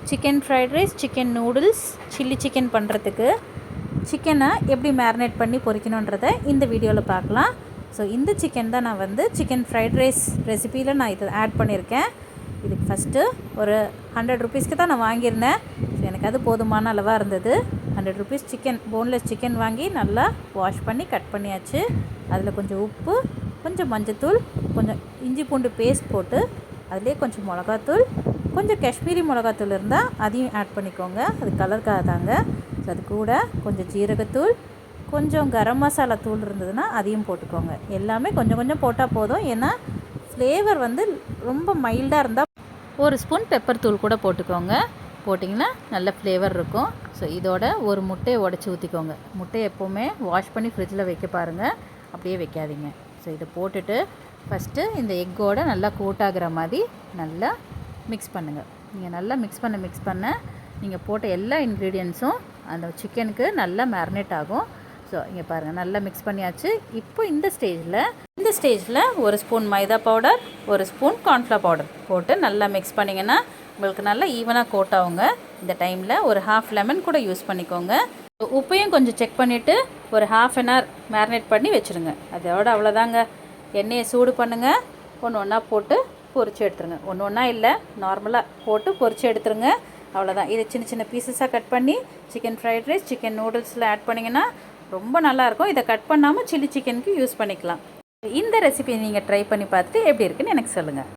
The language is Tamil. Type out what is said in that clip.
Chicken fried rice, chicken noodles, chilli chicken பண்ணுறதுக்கு சிக்கனை எப்படி மேரினேட் பண்ணி பொரிக்கணுன்றதை இந்த வீடியோவில் பார்க்கலாம். ஸோ இந்த சிக்கன் தான் நான் சிக்கன் ஃப்ரைட் ரைஸ் ரெசிப்பியில் நான் இதை ஆட் பண்ணியிருக்கேன். இதுக்கு ஃபஸ்ட்டு ஒரு 100 ருபீஸ்க்கு தான் நான் வாங்கியிருந்தேன். ஸோ எனக்கு அது போதுமான அளவாக இருந்தது. 100 ருபீஸ் சிக்கன், போன்லெஸ் சிக்கன் வாங்கி நல்லா வாஷ் பண்ணி கட் பண்ணியாச்சு. அதில் கொஞ்சம் உப்பு, கொஞ்சம் மஞ்சத்தூள், கொஞ்சம் இஞ்சி பூண்டு பேஸ்ட் போட்டு அதிலே கொஞ்சம் மிளகாத்தூள், கொஞ்சம் காஷ்மீரி மிளகாத்தூள் இருந்தால் அதையும் ஆட் பண்ணிக்கோங்க. அது கலருக்காக தாங்க. ஸோ அது கூட கொஞ்சம் ஜீரகத்தூள், கொஞ்சம் கரம் மசாலா தூள் இருந்ததுன்னா அதையும் போட்டுக்கோங்க. எல்லாமே கொஞ்சம் கொஞ்சம் போட்டால் போதும். ஏன்னா ஃப்ளேவர் ரொம்ப மைல்டாக இருந்தால் ஒரு ஸ்பூன் பெப்பர் தூள் கூட போட்டுக்கோங்க. போட்டிங்கன்னா நல்ல ஃப்ளேவர் இருக்கும். ஸோ இதோட ஒரு முட்டையை உடச்சி ஊற்றிக்கோங்க. முட்டையை எப்போவுமே வாஷ் பண்ணி ஃப்ரிட்ஜில் வைக்க பாருங்கள், அப்படியே வைக்காதீங்க. ஸோ இதை போட்டுட்டு ஃபஸ்ட்டு இந்த எக்கோடு நல்லா கோட் ஆகிற மாதிரி நல்லா மிக்ஸ் பண்ணுங்கள். நீங்கள் நல்லா மிக்ஸ் பண்ண நீங்கள் போட்ட எல்லா இன்க்ரீடியன்ஸும் அந்த சிக்கனுக்கு நல்லா மேரினேட் ஆகும். ஸோ இங்கே பாருங்கள், நல்லா மிக்ஸ் பண்ணியாச்சு. இப்போ இந்த ஸ்டேஜில் ஒரு ஸ்பூன் மைதா பவுடர், ஒரு ஸ்பூன் கார்ன்ஃப்ளவர் பவுடர் போட்டு நல்லா மிக்ஸ் பண்ணிங்கன்னா உங்களுக்கு நல்லா ஈவனாக கோட் ஆகுங்க. இந்த டைமில் ஒரு ஹாஃப் லெமன் கூட யூஸ் பண்ணிக்கோங்க. உப்பையும் கொஞ்சம் செக் பண்ணிவிட்டு ஒரு ½ அன் ஹவர் மேரினேட் பண்ணி வச்சுருங்க. அதோட அவ்வளோதாங்க. எண்ணெயை சூடு பண்ணுங்கள். ஒன்று ஒன்றா போட்டு பொரிச்சு எடுத்துருங்க. ஒன்று ஒன்றா இல்லை, நார்மலாக போட்டு பொரிச்சு எடுத்துருங்க. அவ்வளோதான். இதை சின்ன சின்ன பீசஸாக கட் பண்ணி சிக்கன் ஃப்ரைட் ரைஸ், சிக்கன் நூடுல்ஸில் ஆட் பண்ணிங்கன்னா ரொம்ப நல்லாயிருக்கும். இதை கட் பண்ணாமல் சில்லி சிக்கனுக்கு யூஸ் பண்ணிக்கலாம். இந்த ரெசிபி நீங்கள் ட்ரை பண்ணி பார்த்துட்டு எப்படி இருக்குன்னு எனக்கு சொல்லுங்கள்.